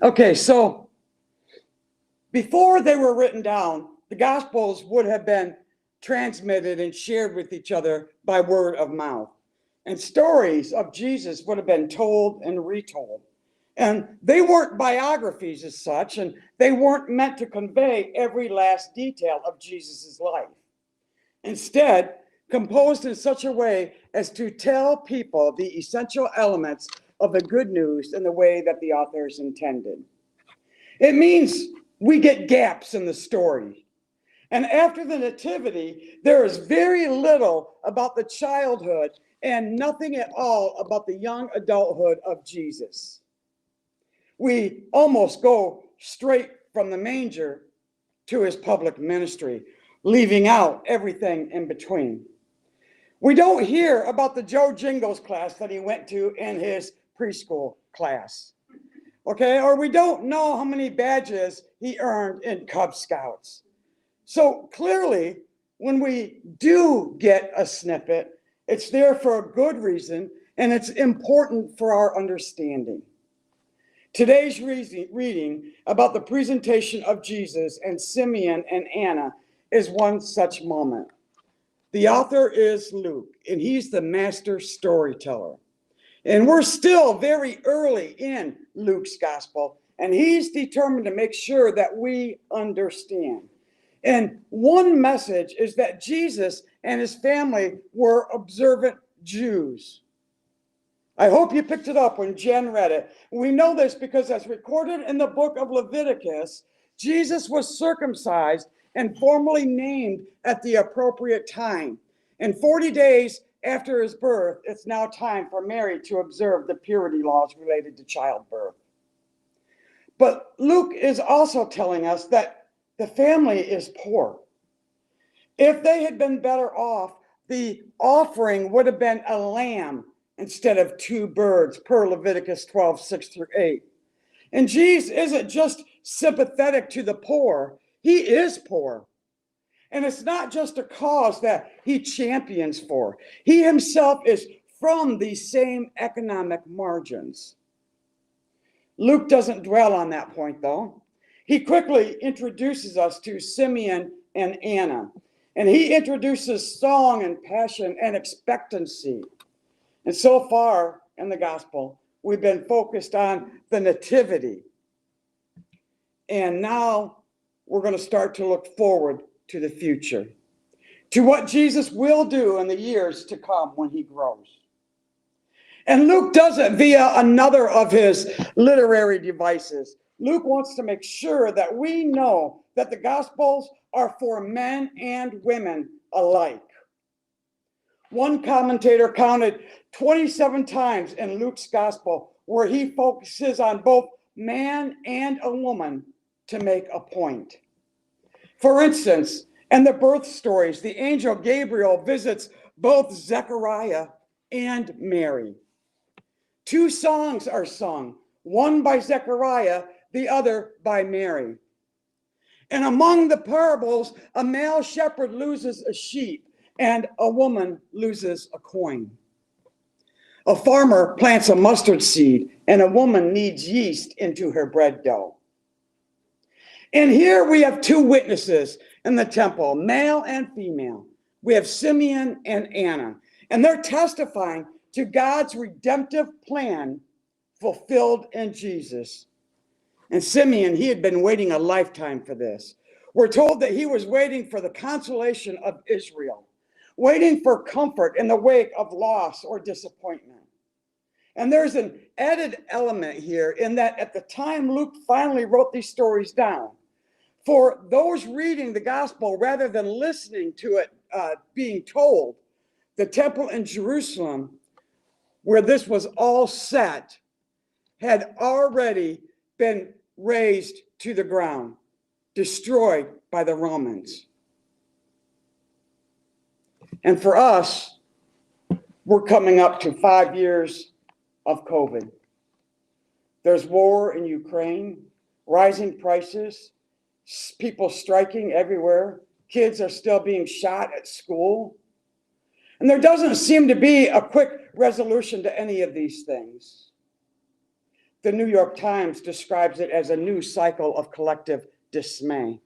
Okay, so before they were written down, the Gospels would have been transmitted and shared with each other by word of mouth. And stories of Jesus would have been told and retold. And they weren't biographies as such, and they weren't meant to convey every last detail of Jesus' life. Instead, composed in such a way as to tell people the essential elements of the good news in the way that the authors intended. It means we get gaps in the story. And after the Nativity, there is very little about the childhood and nothing at all about the young adulthood of Jesus. We almost go straight from the manger to his public ministry, leaving out everything in between. We don't hear about the Joe Jingles class that he went to in his preschool class. Okay, or we don't know how many badges he earned in Cub Scouts. So clearly, when we do get a snippet, it's there for a good reason, and it's important for our understanding. Today's reading about the presentation of Jesus and Simeon and Anna is one such moment. The author is Luke, and he's the master storyteller. And we're still very early in Luke's gospel, and he's determined to make sure that we understand. And one message is that Jesus and his family were observant Jews. I hope you picked it up when Jen read it. We know this because, as recorded in the book of Leviticus, Jesus was circumcised and formally named at the appropriate time. And 40 days after his birth, it's now time for Mary to observe the purity laws related to childbirth. But Luke is also telling us that the family is poor. If they had been better off, the offering would have been a lamb instead of 2 birds per Leviticus 12, 6 through 8. And Jesus isn't just sympathetic to the poor, he is poor. And it's not just a cause that he champions for. He himself is from these same economic margins. Luke doesn't dwell on that point, though. He quickly introduces us to Simeon and Anna. And he introduces song and passion and expectancy. And so far in the gospel, we've been focused on the nativity. And now we're going to start to look forward to the future, to what Jesus will do in the years to come when he grows. And Luke does it via another of his literary devices. Luke wants to make sure that we know that the Gospels are for men and women alike. One commentator counted 27 times in Luke's Gospel where he focuses on both man and a woman to make a point. For instance, in the birth stories, the angel Gabriel visits both Zechariah and Mary. 2 songs are sung, one by Zechariah, the other by Mary. And among the parables, a male shepherd loses a sheep and a woman loses a coin. A farmer plants a mustard seed and a woman kneads yeast into her bread dough. And here we have 2 witnesses in the temple, male and female. We have Simeon and Anna, and they're testifying to God's redemptive plan fulfilled in Jesus. And Simeon, he had been waiting a lifetime for this. We're told that he was waiting for the consolation of Israel, waiting for comfort in the wake of loss or disappointment. And there's an added element here in that at the time Luke finally wrote these stories down, for those reading the gospel rather than listening to it being told, the temple in Jerusalem, where this was all set, had already been razed to the ground, destroyed by the Romans. And for us, we're coming up to 5 years of COVID. There's war in Ukraine, rising prices, people striking everywhere. Kids are still being shot at school. And there doesn't seem to be a quick resolution to any of these things. The New York Times describes it as a new cycle of collective dismay.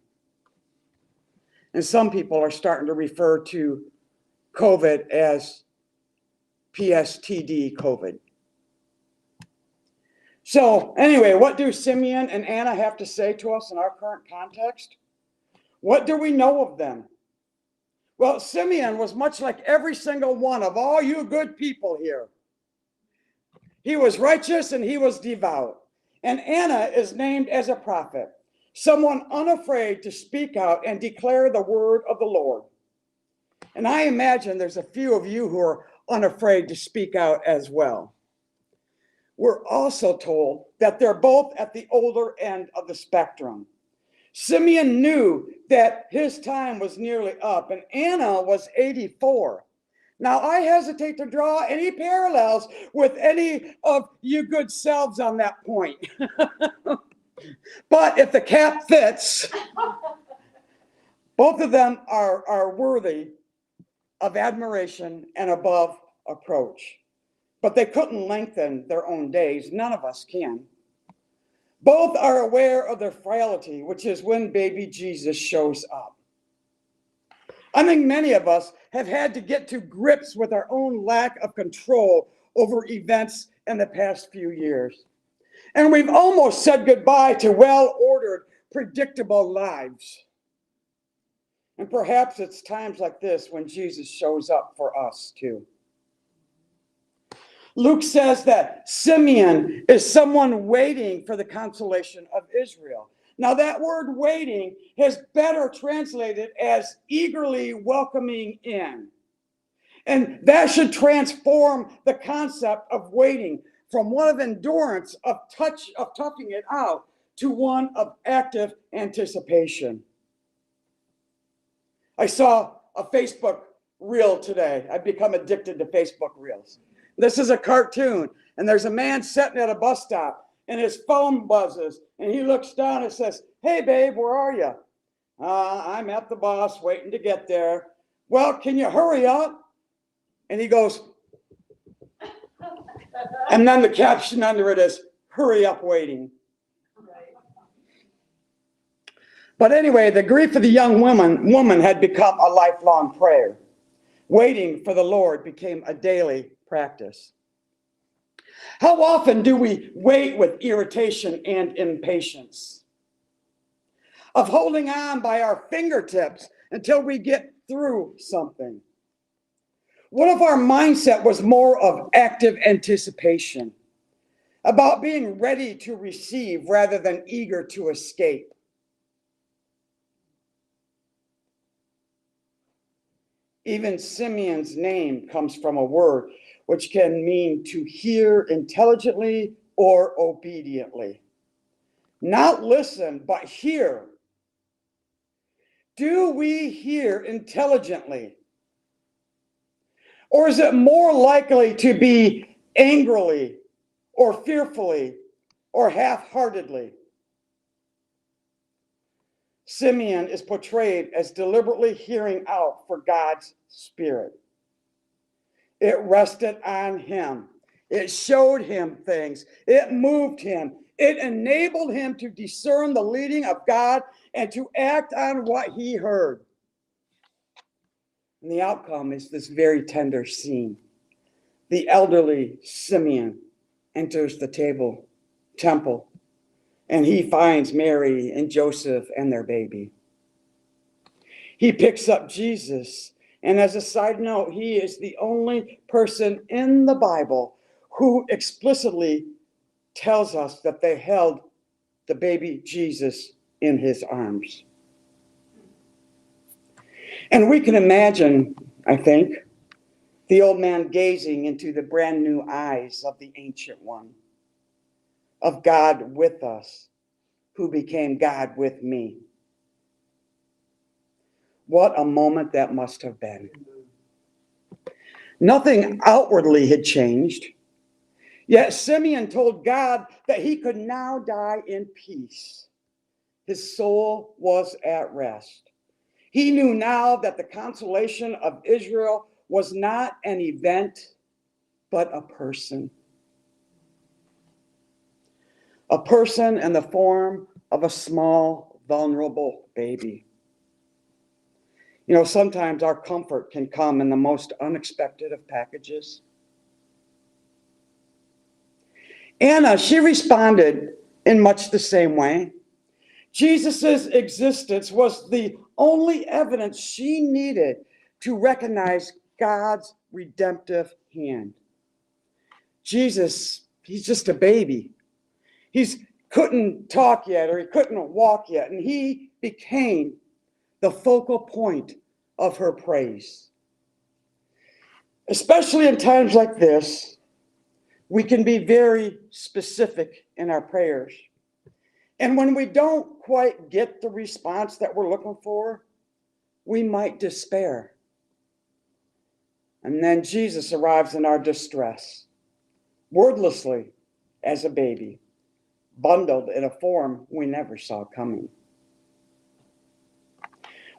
And some people are starting to refer to COVID as PSTD COVID. So anyway, what do Simeon and Anna have to say to us in our current context? What do we know of them? Well, Simeon was much like every single one of all you good people here. He was righteous and he was devout. And Anna is named as a prophet, someone unafraid to speak out and declare the word of the Lord. And I imagine there's a few of you who are unafraid to speak out as well. We're also told that they're both at the older end of the spectrum. Simeon knew that his time was nearly up, and Anna was 84. Now, I hesitate to draw any parallels with any of you good selves on that point. But if the cap fits, both of them are worthy of admiration and above approach. But they couldn't lengthen their own days. None of us can. Both are aware of their frailty, which is when baby Jesus shows up. I think many of us have had to get to grips with our own lack of control over events in the past few years. And we've almost said goodbye to well-ordered, predictable lives. And perhaps it's times like this when Jesus shows up for us too. Luke says that Simeon is someone waiting for the consolation of Israel. Now, that word waiting is better translated as eagerly welcoming in. And that should transform the concept of waiting from one of endurance, of toughing it out, to one of active anticipation. I saw a Facebook reel today. I've become addicted to Facebook reels. This is a cartoon, and there's a man sitting at a bus stop, and his phone buzzes, and he looks down and says, "Hey, babe, where are you?" "I'm at the bus, waiting to get there." "Well, can you hurry up?" And he goes, and then the caption under it is, "Hurry up, waiting." But anyway, the grief of the young woman had become a lifelong prayer. Waiting for the Lord became a daily practice. How often do we wait with irritation and impatience? Of holding on by our fingertips until we get through something. What if our mindset was more of active anticipation, about being ready to receive rather than eager to escape? Even Simeon's name comes from a word which can mean to hear intelligently or obediently. Not listen, but hear. Do we hear intelligently? Or is it more likely to be angrily or fearfully or half-heartedly? Simeon is portrayed as deliberately hearing out for God's Spirit. It rested on him. It showed him things. It moved him. It enabled him to discern the leading of God and to act on what he heard. And the outcome is this very tender scene. The elderly Simeon enters the temple, and he finds Mary and Joseph and their baby. He picks up Jesus, and as a side note, he is the only person in the Bible who explicitly tells us that they held the baby Jesus in his arms. And we can imagine, I think, the old man gazing into the brand new eyes of the Ancient One, of God with us, who became God with me. What a moment that must have been. Nothing outwardly had changed, yet Simeon told God that he could now die in peace. His soul was at rest. He knew now that the consolation of Israel was not an event, but a person. a person in the form of a small, vulnerable baby. You know, sometimes our comfort can come in the most unexpected of packages. Anna, she responded in much the same way. Jesus' existence was the only evidence she needed to recognize God's redemptive hand. Jesus, he's just a baby. He couldn't talk yet, or he couldn't walk yet, and he became the focal point of her praise. Especially in times like this, we can be very specific in our prayers. And when we don't quite get the response that we're looking for, we might despair. And then Jesus arrives in our distress, wordlessly as a baby, bundled in a form we never saw coming.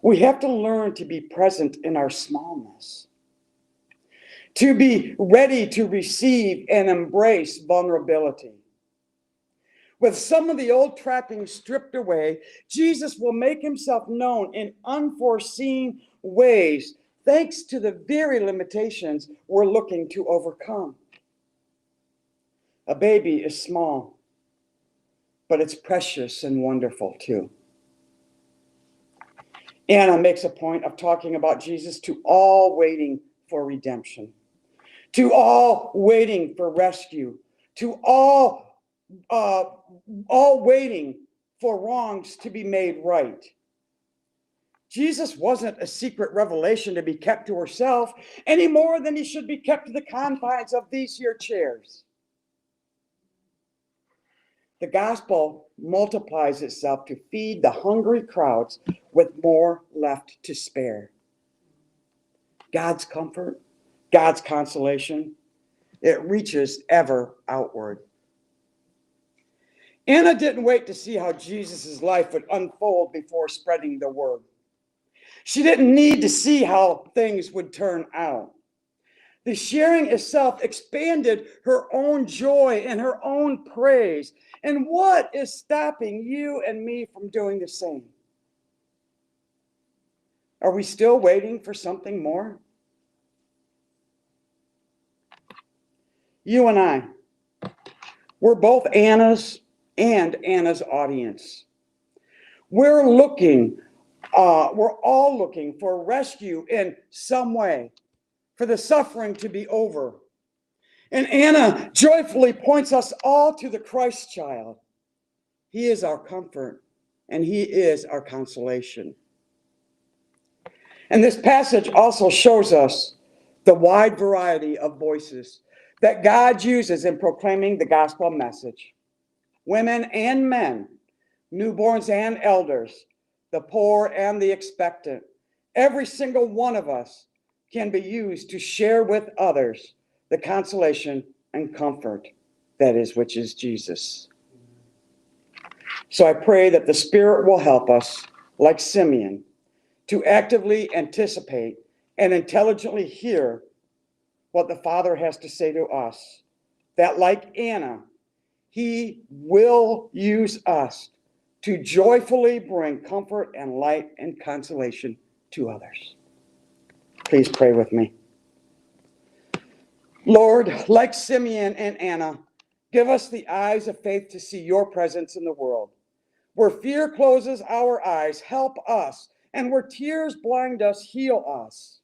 We have to learn to be present in our smallness, to be ready to receive and embrace vulnerability. With some of the old trappings stripped away, Jesus will make himself known in unforeseen ways, thanks to the very limitations we're looking to overcome. A baby is small, but it's precious and wonderful too. Anna makes a point of talking about Jesus to all waiting for redemption, to all waiting for rescue, to all waiting for wrongs to be made right. Jesus wasn't a secret revelation to be kept to herself any more than he should be kept to the confines of these here chairs. The gospel multiplies itself to feed the hungry crowds with more left to spare. God's comfort, God's consolation, it reaches ever outward. Anna didn't wait to see how Jesus' life would unfold before spreading the word. She didn't need to see how things would turn out. The sharing itself expanded her own joy and her own praise. And what is stopping you and me from doing the same? Are we still waiting for something more? You and I, we're both Anna's and Anna's audience. We're all looking for rescue in some way, for the suffering to be over. And Anna joyfully points us all to the Christ child. He is our comfort, and he is our consolation. And this passage also shows us the wide variety of voices that God uses in proclaiming the gospel message. Women and men, newborns and elders, the poor and the expectant, every single one of us can be used to share with others the consolation and comfort that is, which is Jesus. So I pray that the Spirit will help us, like Simeon, to actively anticipate and intelligently hear what the Father has to say to us, that like Anna, he will use us to joyfully bring comfort and light and consolation to others. Please pray with me. Lord, like Simeon and Anna, give us the eyes of faith to see your presence in the world. Where fear closes our eyes, help us. And where tears blind us, heal us.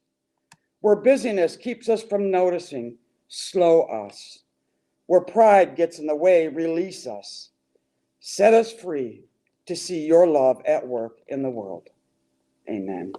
Where busyness keeps us from noticing, slow us. Where pride gets in the way, release us. Set us free to see your love at work in the world. Amen.